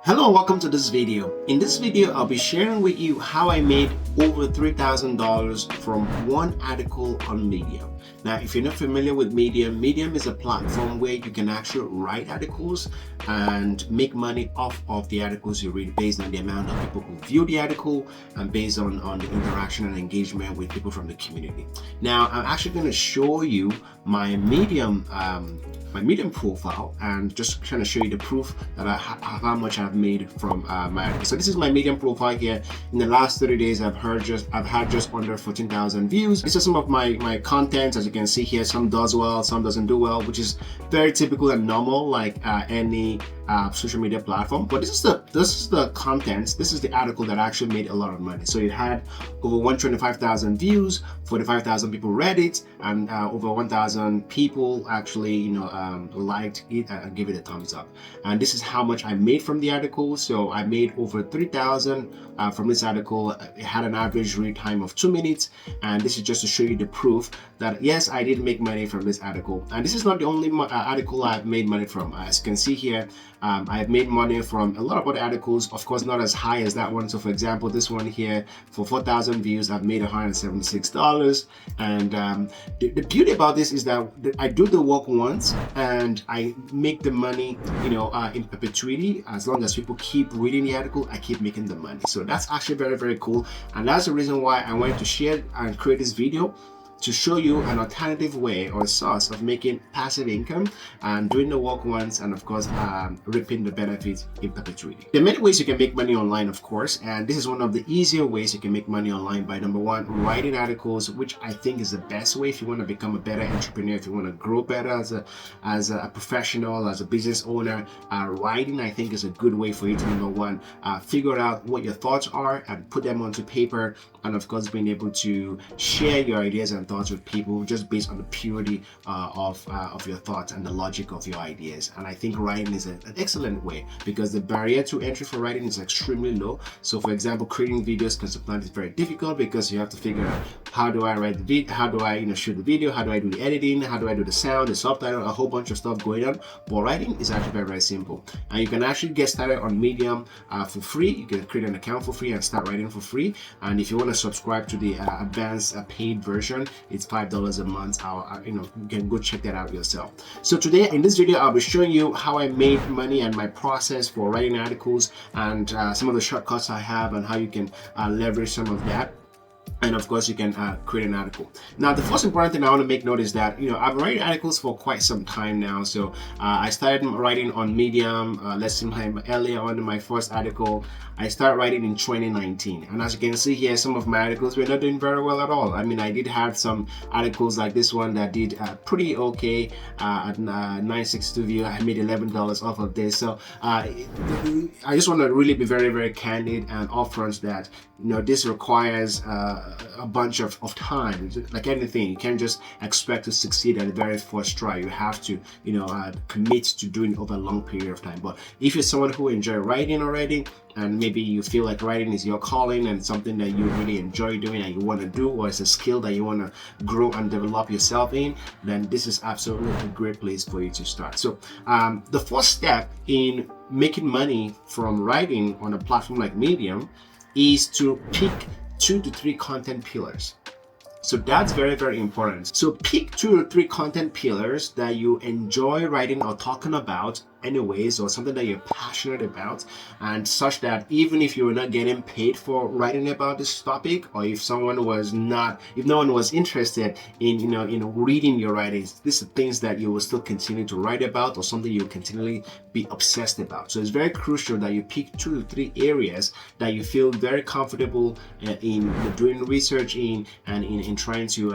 Hello and welcome to this video. In this video, I'll be sharing with you how I made over $3,000 from one article on Medium. Now, if you're not familiar with Medium, Medium is a platform where you can actually write articles and make money off of the articles you read based on the amount of people who view the article and based on the interaction and engagement with people from the community. Now, I'm actually going to show you my Medium profile and just trying to show you the proof that how much I've made from my article. So this is my Medium profile here. In the last 30 days, I've had just under 14,000 views. These are some of my content. As you can see here, some does well, some doesn't do well, which is very typical and normal, like any social media platform. But this is the content. This is the article that actually made a lot of money. So it had over 125,000 views, 45,000 people read it, and over 1,000 people actually liked it and gave it a thumbs up. And this is how much I made from the article. So I made over 3,000 from this article. It had an average read time of 2 minutes, and this is just to show you the proof that yes, I did make money from this article. And this is not the only article I've made money from. As you can see here, I've made money from a lot of other articles, of course not as high as that one. So for example, this one here, for 4,000 views, I've made $176. And the beauty about this is that I do the work once and I make the money in perpetuity. As long as people keep reading the article, I keep making the money. So that's actually very, very cool. And that's the reason why I wanted to share and create this video, to show you an alternative way or source of making passive income and doing the work once, and of course reaping the benefits in perpetuity. There are many ways you can make money online, of course, and this is one of the easier ways you can make money online by, number one, writing articles, which I think is the best way if you want to become a better entrepreneur, if you want to grow better as a professional, as a business owner. Writing, I think, is a good way for you to, number one, figure out what your thoughts are and put them onto paper, and of course being able to share your ideas and thoughts with people just based on the purity of your thoughts and the logic of your ideas. And I think writing is an excellent way because the barrier to entry for writing is extremely low. So for example, creating videos can sometimes be very difficult because you have to figure out, how do I write the video, how do I shoot the video, how do I do the editing, how do I do the sound, the subtitle, a whole bunch of stuff going on. But writing is actually very, very simple, and you can actually get started on Medium for free. You can create an account for free and start writing for free. And if you want to subscribe to the advanced paid version, it's $5 a month. You can go check that out yourself. So today in this video, I'll be showing you how I made money and my process for writing articles, and some of the shortcuts I have and how you can leverage some of that. And of course, you can create an article. Now, the first important thing I want to make note is that, I've been writing articles for quite some time now. So I started writing on Medium, let's see, earlier on in my first article, I started writing in 2019. And as you can see here, some of my articles were not doing very well at all. I mean, I did have some articles like this one that did pretty okay at 962 view. I made $11 off of this. So I just want to really be very, very candid and upfront that, this requires a bunch of time. Like anything, you can't just expect to succeed at the very first try. You have to commit to doing it over a long period of time. But if you're someone who enjoys writing already, and maybe you feel like writing is your calling and something that you really enjoy doing and you want to do, or it's a skill that you want to grow and develop yourself in, then this is absolutely a great place for you to start. So the first step in making money from writing on a platform like Medium is to pick 2 to 3 content pillars. So that's very, very important. So pick 2 or 3 content pillars that you enjoy writing or talking about anyways, or something that you're passionate about, and such that even if you were not getting paid for writing about this topic, or if no one was interested in reading your writings, these are things that you will still continue to write about, or something you'll continually be obsessed about. So it's very crucial that you pick 2 to 3 areas that you feel very comfortable in doing research in, and in trying to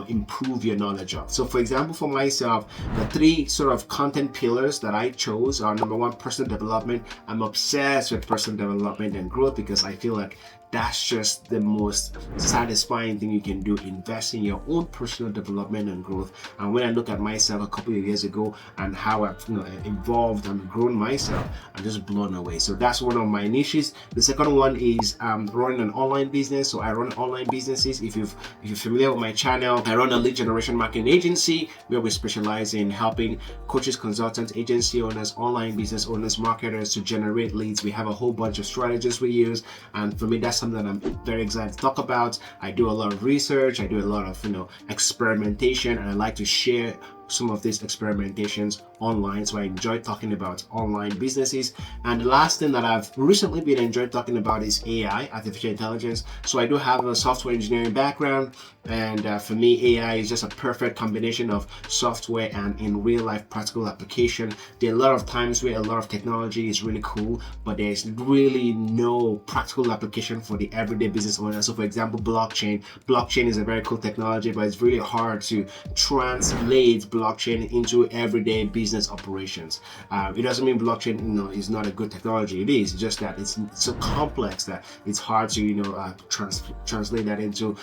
improve your knowledge of. So for example, for myself, the 3 sort of content pillars that I chose are, number one, personal development. I'm obsessed with personal development and growth because I feel like that's just the most satisfying thing you can do. Invest in your own personal development and growth. And when I look at myself a couple of years ago and how I've evolved and grown myself, I'm just blown away. So that's one of my niches. The second one is running an online business. So I run online businesses. If you're familiar with my channel, I run a lead generation marketing agency where we specialize in helping coaches, consultants, agency owners, online business owners, marketers to generate leads. We have a whole bunch of strategies we use, and for me, that's something that I'm very excited to talk about. I do a lot of research, I do a lot of experimentation, and I like to share some of these experimentations online. So I enjoy talking about online businesses. And the last thing that I've recently been enjoying talking about is AI, artificial intelligence. So I do have a software engineering background, and for me, AI is just a perfect combination of software and in real life practical application. There are a lot of times where a lot of technology is really cool, but there's really no practical application for the everyday business owner. So for example, blockchain is a very cool technology, but it's really hard to translate blockchain into everyday business operations. It doesn't mean blockchain is not a good technology. It is. It's just that it's so complex that it's hard to translate that into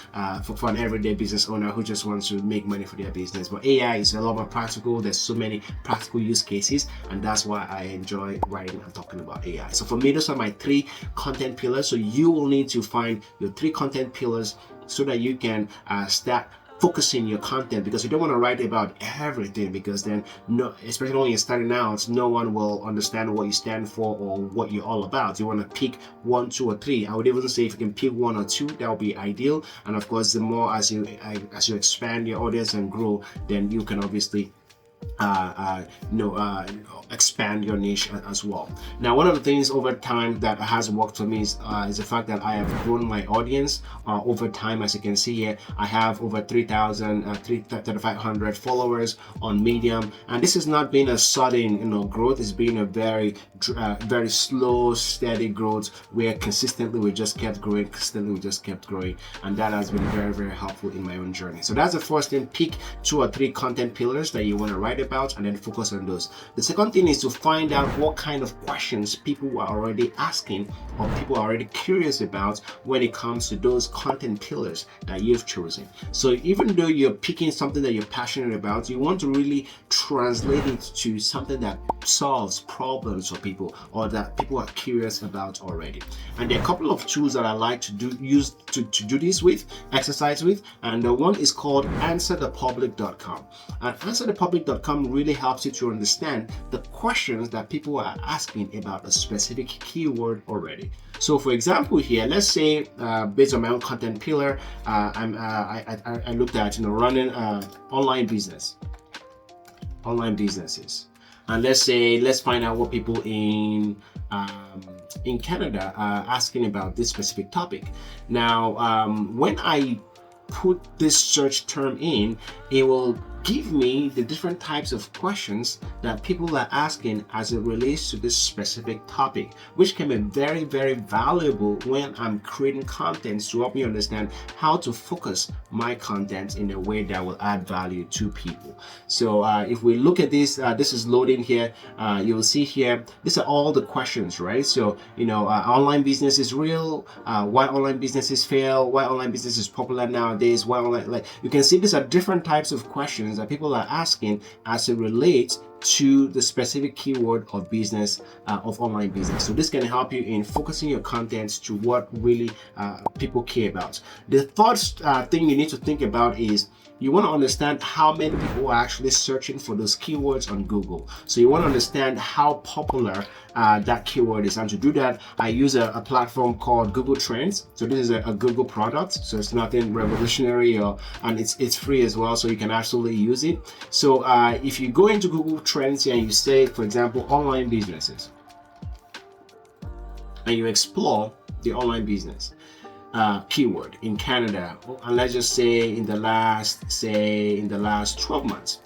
for an everyday business owner who just wants to make money for their business. But AI is a lot more practical. There's so many practical use cases, and that's why I enjoy writing and talking about AI. So for me, those are my 3 content pillars. So you will need to find your 3 content pillars so that you can start focusing your content, because you don't want to write about everything, because then especially when you're starting out, no one will understand what you stand for or what you're all about. You want to pick 1, 2, or 3. I would even say if you can pick 1 or 2, that would be ideal. And of course, the more as you expand your audience and grow, then you can obviously expand your niche as well. Now, one of the things over time that has worked for me is the fact that I have grown my audience over time. As you can see here, I have over 3,500 followers on Medium, and this has not been a sudden growth. It's been a very slow, steady growth where consistently we just kept growing, and that has been very, very helpful in my own journey. So that's the first thing. Pick 2 or 3 content pillars that you want to write about and then focus on those. The second thing is to find out what kind of questions people are already asking or people are already curious about when it comes to those content pillars that you've chosen. So even though you're picking something that you're passionate about, you want to really translate it to something that solves problems for people or that people are curious about already. And there are a couple of tools that I like to use to do this with, exercise with, and the one is called answerthepublic.com. And answerthepublic.com really helps you to understand the questions that people are asking about a specific keyword already. So for example here, let's say based on my own content pillar, I looked at running online businesses. And let's find out what people in Canada are asking about this specific topic. Now, when I put this search term in, it will give me the different types of questions that people are asking as it relates to this specific topic, which can be very, very valuable when I'm creating content to help me understand how to focus my content in a way that will add value to people. So if we look at this, this is loading here. You'll see here, these are all the questions, right? So, online business is real, why online businesses fail, why online business is popular nowadays, why online, you can see these are different types of questions that people are asking as it relates to the specific keyword of business, of online business. So this can help you in focusing your content to what really people care about. The third thing you need to think about is you want to understand how many people are actually searching for those keywords on Google. So you want to understand how popular that keyword is. And to do that, I use a platform called Google Trends. So this is a Google product. So it's nothing revolutionary, and it's free as well. So you can absolutely use it. So if you go into Google Trends here and you say, for example, online businesses, and you explore the online business keyword in Canada, and let's just say in the last 12 months.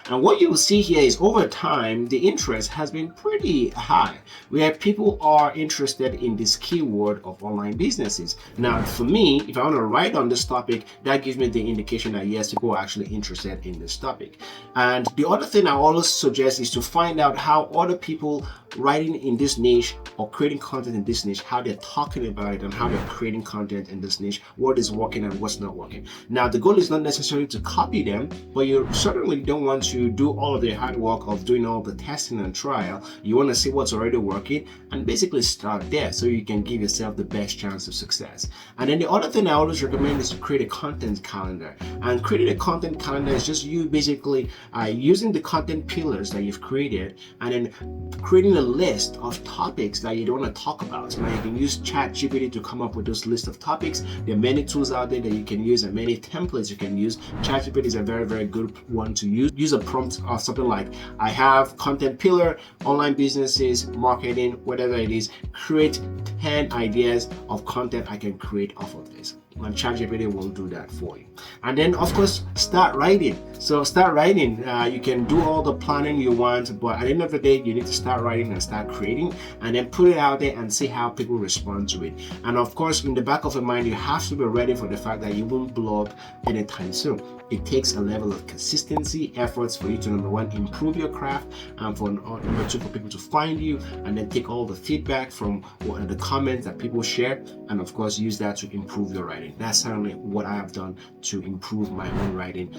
And what you will see here is over time, the interest has been pretty high, where people are interested in this keyword of online businesses. Now, for me, if I want to write on this topic, that gives me the indication that yes, people are actually interested in this topic. And the other thing I always suggest is to find out how other people writing in this niche or creating content in this niche, how they're talking about it and how they're creating content in this niche, what is working and what's not working. Now, the goal is not necessarily to copy them, but you certainly don't want to do all of the hard work of doing all the testing and trial. You want to see what's already working and basically start there so you can give yourself the best chance of success. And then the other thing I always recommend is to create a content calendar. And creating a content calendar is just you basically using the content pillars that you've created and then creating a list of topics that you don't want to talk about. Now you can use ChatGPT to come up with those list of topics. There are many tools out there that you can use and many templates you can use. ChatGPT is a very, very good one to use. Use a prompt of something like, I have content pillar, online businesses, marketing, whatever it is. Create 10 ideas of content I can create off of this. And ChatGPT will do that for you. And then of course start writing. So start writing. You can do all the planning you want, but at the end of the day you need to start writing and start creating and then put it out there and see how people respond to it. And of course in the back of your mind you have to be ready for the fact that you won't blow up anytime soon. It takes a level of consistency, efforts for you to, number one, improve your craft, and for number two, for people to find you, and then take all the feedback from the comments that people share, and of course use that to improve your writing. That's certainly what I have done to improve my own writing.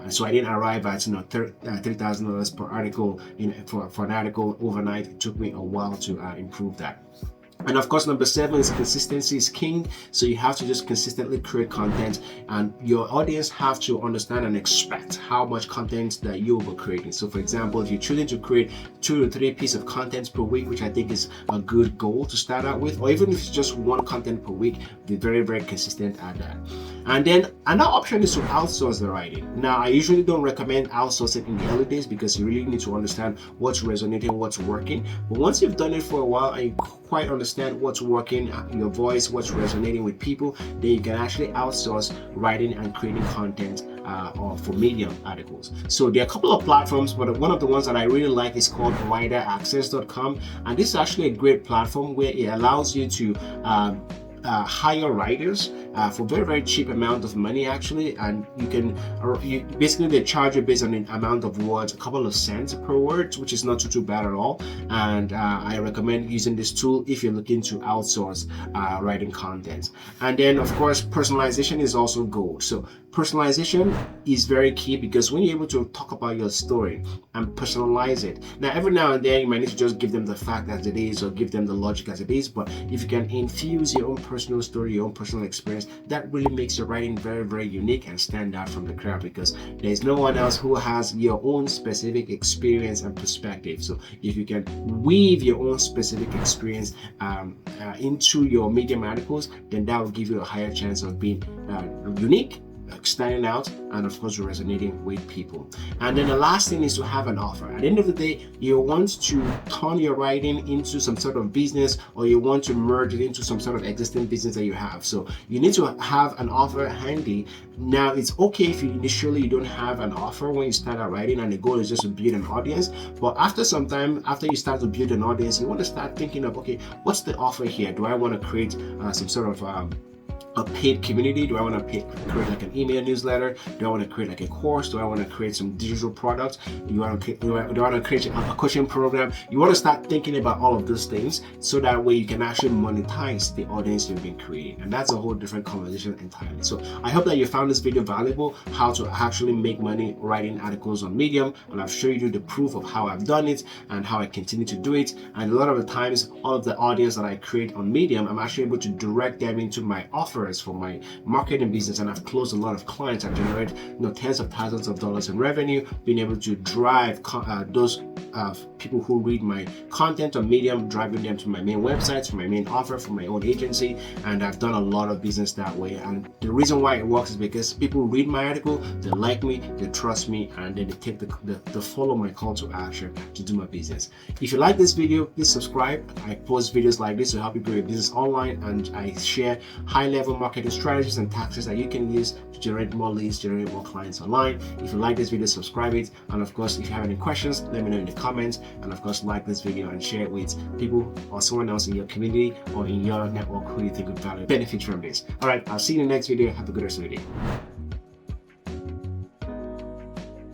So I didn't arrive at $3,000 per article for an article overnight. It took me a while to improve that. And of course, number 7 is consistency is king. So you have to just consistently create content, and your audience have to understand and expect how much content that you will be creating. So for example, if you're choosing to create 2 to 3 pieces of content per week, which I think is a good goal to start out with, or even if it's just one content per week, be very, very consistent at that. And then another option is to outsource the writing. Now, I usually don't recommend outsourcing in the early days because you really need to understand what's resonating, what's working. But once you've done it for a while and you quite understand what's working, your voice, what's resonating with people, then you can actually outsource writing and creating content or for Medium articles. So there are a couple of platforms, but one of the ones that I really like is called writeraccess.com, and this is actually a great platform where it allows you to hire writers for very, very cheap amount of money actually, and basically they charge you based on the amount of words, a couple of cents per word, which is not too bad at all. And I recommend using this tool if you're looking to outsource writing content. And then of course personalization is also gold. So personalization is very key because when you're able to talk about your story and personalize it, now every now and then you might need to just give them the fact as it is or give them the logic as it is, but if you can infuse your own personal story, your own personal experience, that really makes your writing very, very unique and stand out from the crowd because there's no one else who has your own specific experience and perspective. So if you can weave your own specific experience into your Medium articles, then that will give you a higher chance of being unique, standing out, and of course resonating with people. And then the last thing is to have an offer. At the end of the day, you want to turn your writing into some sort of business, or you want to merge it into some sort of existing business that you have. So you need to have an offer handy. Now it's okay if initially you don't have an offer when you start out writing and the goal is just to build an audience, but after some time, after you start to build an audience, you want to start thinking of, okay, what's the offer here? Do I want to create some sort of a paid community? Do I want to create like an email newsletter? Do I want to create like a course? Do I want to create some digital products? Do I want to create a coaching program? You want to start thinking about all of those things so that way you can actually monetize the audience you've been creating, and that's a whole different conversation entirely. So I hope that you found this video valuable, how to actually make money writing articles on Medium, and I've shown you the proof of how I've done it and how I continue to do it. And a lot of the times, all of the audience that I create on Medium, I'm actually able to direct them into my offer for my marketing business, and I've closed a lot of clients. I've generated tens of thousands of dollars in revenue, being able to drive those people who read my content on Medium, driving them to my main websites, for my main offer, for my own agency, and I've done a lot of business that way. And the reason why it works is because people read my article, they like me, they trust me, and then they take the follow my call to action to do my business. If you like this video, please subscribe. I post videos like this to help you grow your business online, and I share high-level marketing strategies and tactics that you can use to generate more leads, generate more clients online. If you like this video, subscribe it, and of course, if you have any questions, let me know in the comments, and of course, like this video and share it with people or someone else in your community or in your network who you think would benefit from this. All right, I'll see you in the next video. Have a good rest of the day.